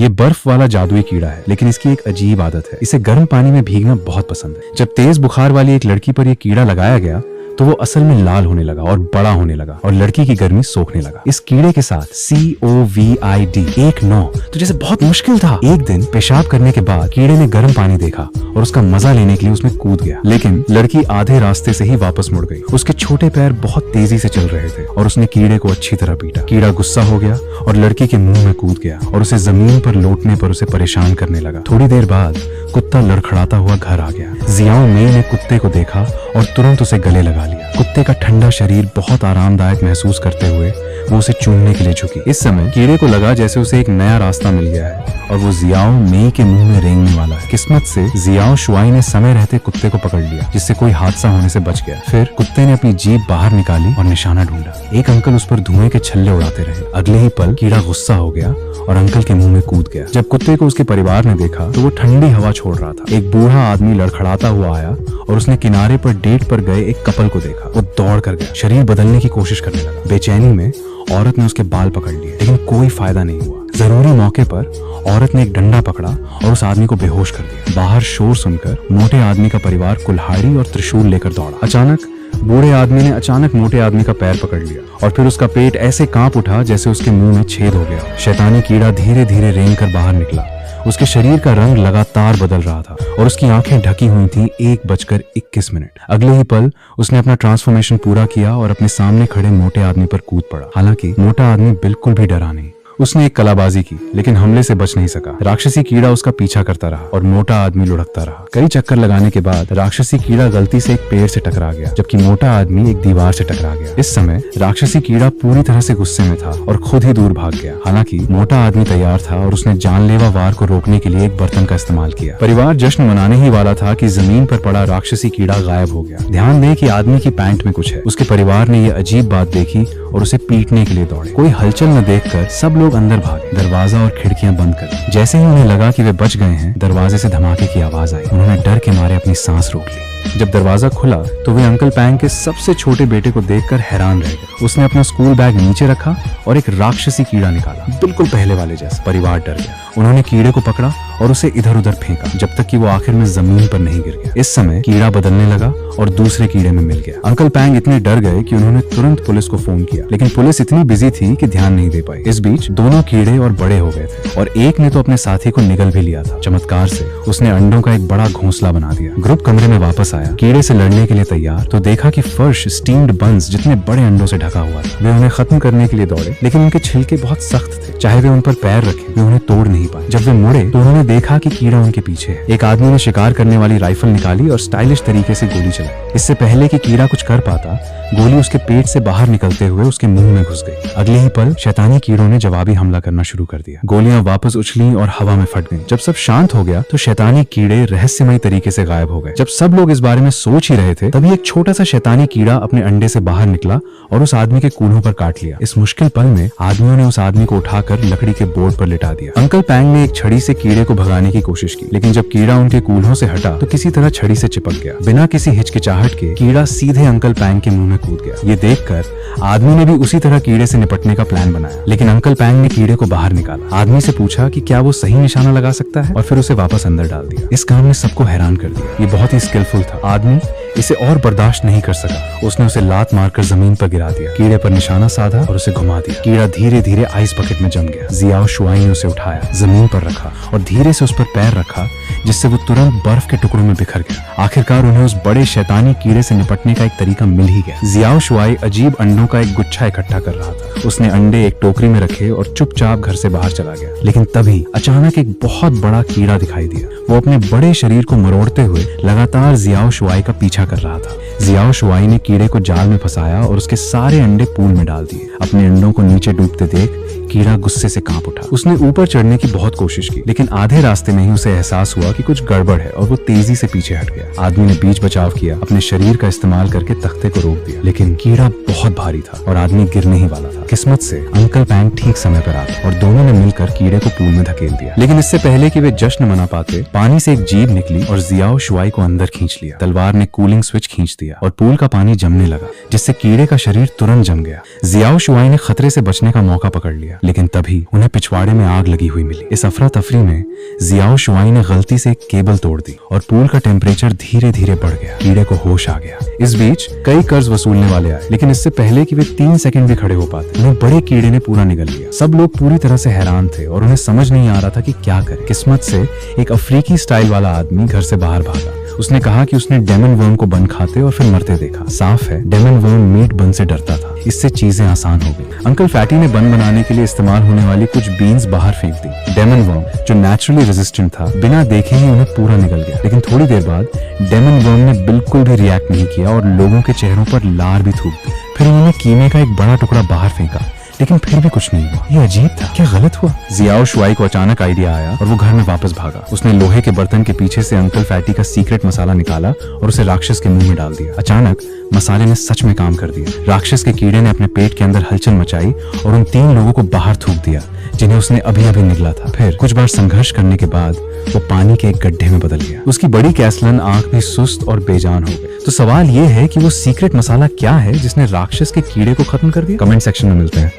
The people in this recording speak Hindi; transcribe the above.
ये बर्फ वाला जादुई कीड़ा है, लेकिन इसकी एक अजीब आदत है, इसे गर्म पानी में भीगना बहुत पसंद है। जब तेज बुखार वाली एक लड़की पर यह कीड़ा लगाया गया तो वो असल में लाल होने लगा और बड़ा होने लगा और लड़की की गर्मी सोखने लगा। इस कीड़े के साथ COVID 19 तो जैसे बहुत मुश्किल था। एक दिन पेशाब करने के बाद कीड़े ने गर्म पानी देखा और उसका मजा लेने के लिए उसमें कूद गया, लेकिन लड़की आधे रास्ते से ही वापस मुड़ गई। उसके छोटे पैर बहुत तेजी से चल रहे थे और उसने कीड़े को अच्छी तरह पीटा। कीड़ा गुस्सा हो गया और लड़की के मुंह में कूद गया और उसे जमीन पर लौटने पर उसे परेशान करने लगा। थोड़ी देर बाद कुत्ता लड़खड़ाता हुआ घर आ गया। जियाओ मेई ने कुत्ते को देखा और तुरंत उसे गले लगा लिया। कुत्ते का ठंडा शरीर बहुत आरामदायक महसूस करते हुए वो उसे चूमने के लिए झुकी। इस समय कीड़े को लगा जैसे उसे एक नया रास्ता मिल गया है और वो जियाओ मेई के मुंह में रेंगने वाला है। किस्मत से जियाओ शुआई ने समय रहते कुत्ते को पकड़ लिया, जिससे कोई हादसा होने से बच गया। फिर कुत्ते ने अपनी जीभ बाहर निकाली और निशाना ढूंढा। एक अंकल उस पर धुएं के छल्ले उड़ाते रहे। अगले ही पल कीड़ा गुस्सा हो गया और अंकल के मुंह में कूद गया। जब कुत्ते को उसके परिवार ने देखा तो वो ठंडी हवा छोड़ रहा था। एक बूढ़ा आदमी लड़खड़ाता हुआ आया और उसने किनारे पर डेट पर गए एक कपल को देखा। वो दौड़ कर गया, शरीर बदलने की कोशिश करने लगा। बेचैनी में औरत ने उसके बाल पकड़ लिए, लेकिन कोई फायदा नहीं हुआ। जरूरी मौके पर औरत ने एक डंडा पकड़ा और उस आदमी को बेहोश कर दिया। बाहर शोर सुनकर मोटे आदमी का परिवार कुल्हाड़ी और त्रिशूल लेकर दौड़ा। अचानक बूढ़े आदमी ने मोटे आदमी का पैर पकड़ लिया और फिर उसका पेट ऐसे कांप उठा जैसे उसके मुंह में छेद हो गया। शैतानी कीड़ा धीरे धीरे रेंग कर बाहर निकला। उसके शरीर का रंग लगातार बदल रहा था और उसकी आंखें ढकी हुई थीं 1:21। अगले ही पल उसने अपना ट्रांसफॉर्मेशन पूरा किया और अपने सामने खड़े मोटे आदमी पर कूद पड़ा। हालांकि मोटा आदमी बिल्कुल भी डरा नहीं। उसने एक कलाबाजी की, लेकिन हमले से बच नहीं सका। राक्षसी कीड़ा उसका पीछा करता रहा और मोटा आदमी लुढ़कता रहा। कई चक्कर लगाने के बाद राक्षसी कीड़ा गलती से एक पेड़ से टकरा गया, जबकि मोटा आदमी एक दीवार से टकरा गया। इस समय राक्षसी कीड़ा पूरी तरह से गुस्से में था और खुद ही दूर भाग गया। हालांकि मोटा आदमी तैयार था और उसने जानलेवा वार को रोकने के लिए एक बर्तन का इस्तेमाल किया। परिवार जश्न मनाने ही वाला था कि जमीन पर पड़ा राक्षसी कीड़ा गायब हो गया। ध्यान दें कि आदमी की पैंट में कुछ है। उसके परिवार ने यह अजीब बात देखी और उसे पीटने के लिए दौड़े। कोई हलचल न देखकर सब लोग अंदर भागे, दरवाजा और खिड़कियां बंद कर दी। जैसे ही उन्हें लगा कि वे बच गए हैं, दरवाजे से धमाके की आवाज आई। उन्होंने डर के मारे अपनी सांस रोक ली। जब दरवाजा खुला तो वे अंकल पैंग के सबसे छोटे बेटे को देखकर हैरान रह गए। उसने अपना स्कूल बैग नीचे रखा और एक राक्षसी कीड़ा निकाला, बिल्कुल पहले वाले जैसा। परिवार डर गया। उन्होंने कीड़े को पकड़ा और उसे इधर उधर फेंका जब तक कि वो आखिर में जमीन पर नहीं गिर गया। इस समय कीड़ा बदलने लगा और दूसरे कीड़े में मिल गया। अंकल पैंग इतने डर गए कि उन्होंने तुरंत पुलिस को फोन किया, लेकिन पुलिस इतनी बिजी थी कि ध्यान नहीं दे पाई। इस बीच दोनों कीड़े और बड़े हो गए थे और एक ने तो अपने साथी को निगल भी लिया था। चमत्कार से उसने अंडों का एक बड़ा घोंसला बना दिया। ग्रुप कमरे में वापस आया, कीड़े से लड़ने के लिए तैयार, तो देखा कि फर्श स्टीम्ड बंस जितने बड़े अंडों से ढका हुआ था। वे उन्हें खत्म करने के लिए दौड़े, लेकिन उनके छिलके बहुत सख्त थे। चाहे वे उन पर पैर रखे, वे उन्हें तोड़ नहीं पाए। जब वे मुड़े तो उन्होंने देखा कि कीड़ा उनके पीछे है। एक आदमी ने शिकार करने वाली राइफल निकाली और स्टाइलिश तरीके से गोली चलाई। इससे पहले कि कीड़ा कुछ कर पाता, गोली उसके पेट से बाहर निकलते हुए उसके मुंह में घुस गई। अगले ही पल शैतानी कीड़ों ने जवाबी हमला करना शुरू कर दिया। गोलियां वापस उछली और हवा में फट गईं। जब सब शांत हो गया तो शैतानी कीड़े रहस्यमय तरीके से गायब हो गए। जब सब लोग इस बारे में सोच ही रहे थे, तभी एक छोटा सा शैतानी कीड़ा अपने अंडे से बाहर निकला और उस आदमी के कूल्हों पर काट लिया। इस मुश्किल पल में आदमियों ने उस आदमी को उठाकर लकड़ी के बोर्ड पर लिटा दिया। अंकल पैंग ने एक छड़ी से कीड़े को भगाने की कोशिश की, लेकिन जब कीड़ा उनके कूल्हों से हटा तो किसी तरह छड़ी से चिपक गया। बिना किसी हिचकिचाहट के कीड़ा सीधे अंकल पैंग के मुंह में कूद गया। ये देखकर आदमी ने भी उसी तरह कीड़े से निपटने का प्लान बनाया, लेकिन अंकल पैंग ने कीड़े को बाहर निकाला। आदमी से पूछा कि क्या वो सही निशाना लगा सकता है और फिर उसे वापस अंदर डाल दिया। इस काम ने सबको हैरान कर दिया। ये बहुत ही स्किलफुल था। आदमी इसे और बर्दाश्त नहीं कर सका। उसने उसे लात मारकर जमीन पर गिरा दिया, कीड़े पर निशाना साधा और उसे घुमा दिया। कीड़ा धीरे धीरे आइस बकेट में जम गया। जियाओ शुआई ने उसे उठाया, जमीन पर रखा और धीरे से उस पर पैर रखा, जिससे वो तुरंत बर्फ के टुकड़ों में बिखर गया। आखिरकार उन्हें उस बड़े शैतानी कीड़े से निपटने का एक तरीका मिल ही गया। जियाओ शुआई अजीब अंडों का एक गुच्छा इकट्ठा कर रहा था। उसने अंडे एक टोकरी में रखे और चुपचाप घर से बाहर चला गया। लेकिन तभी अचानक एक बहुत बड़ा कीड़ा दिखाई दिया। वो अपने बड़े शरीर को मरोड़ते हुए लगातार जियाओ शुआई का पीछा कर रहा था। जियाओ शुआई ने कीड़े को जाल में फंसाया और उसके सारे अंडे पूल में डाल दिए। अपने अंडों को नीचे डूबते देख कीड़ा गुस्से से कांप उठा। उसने ऊपर चढ़ने की बहुत कोशिश की, लेकिन आधे रास्ते में ही उसे एहसास हुआ कि कुछ गड़बड़ है और वो तेजी से पीछे हट गया। आदमी ने बीच बचाव किया, अपने शरीर का इस्तेमाल करके तख्ते को रोक दिया, लेकिन कीड़ा बहुत भारी था और आदमी गिरने ही वाला था। किस्मत से अंकल पैंग ठीक समय पर आ गए और दोनों ने मिलकर कीड़े को पूल में धकेल दिया। लेकिन इससे पहले कि वे जश्न मना पाते, पानी से एक जीभ निकली और जियाओ शुआई को अंदर खींच लिया। तलवार ने कूलिंग स्विच खींच दिया और पूल का पानी जमने लगा, जिससे कीड़े का शरीर तुरंत जम गया। जियाओ शुआई ने खतरे से बचने का मौका पकड़ लिया। लेकिन तभी उन्हें पिछवाड़े में आग लगी हुई मिली। इस अफरा तफरी में जियाओ शुआई ने गलती से एक केबल तोड़ दी और पूल का टेम्परेचर धीरे धीरे बढ़ गया। कीड़े को होश आ गया। इस बीच कई कर्ज वसूलने वाले आए, लेकिन इससे पहले कि वे 3 सेकंड भी खड़े हो पाते उन्हें बड़े कीड़े ने पूरा निगल लिया। सब लोग पूरी तरह से हैरान थे और उन्हें समझ नहीं आ रहा था कि क्या करें। किस्मत से एक अफ्रीकी स्टाइल वाला आदमी घर से बाहर भागा। उसने कहा कि उसने डेमन वर्म को बन खाते और फिर मरते देखा। साफ है, डेमन वर्म मीट बन से डरता था। इससे चीजें आसान हो गई। अंकल फैटी ने बन बनाने के लिए इस्तेमाल होने वाली कुछ बीन्स बाहर फेंक दी। डेमन वर्म, जो नेचुरली रेजिस्टेंट था, बिना देखे ही उन्हें पूरा निगल गया। लेकिन थोड़ी देर बाद डेमन वर्म ने बिल्कुल भी रिएक्ट नहीं किया और लोगों के चेहरों पर लार भी थूक दी। फिर उन्होंने कीमे का एक बड़ा टुकड़ा बाहर फेंका, लेकिन फिर भी कुछ नहीं हुआ। ये अजीब था, क्या गलत हुआ? जियाओ शुआई को अचानक आइडिया आया और वो घर में वापस भागा। उसने लोहे के बर्तन के पीछे से अंकल फैटी का सीक्रेट मसाला निकाला और उसे राक्षस के मुंह में डाल दिया। अचानक मसाले ने सच में काम कर दिया। राक्षस के कीड़े ने अपने पेट के अंदर हलचल मचाई और उन 3 लोगों को बाहर थूक दिया जिन्हें उसने अभी अभी निगला था। फिर कुछ बार संघर्ष करने के बाद वो पानी के एक गड्ढे में बदल गया। उसकी बड़ी कैसलन आंख भी सुस्त और बेजान हो गई। तो सवाल ये है कि वो सीक्रेट मसाला क्या है जिसने राक्षस के कीड़े को खत्म कर दिया? कमेंट सेक्शन में मिलते हैं।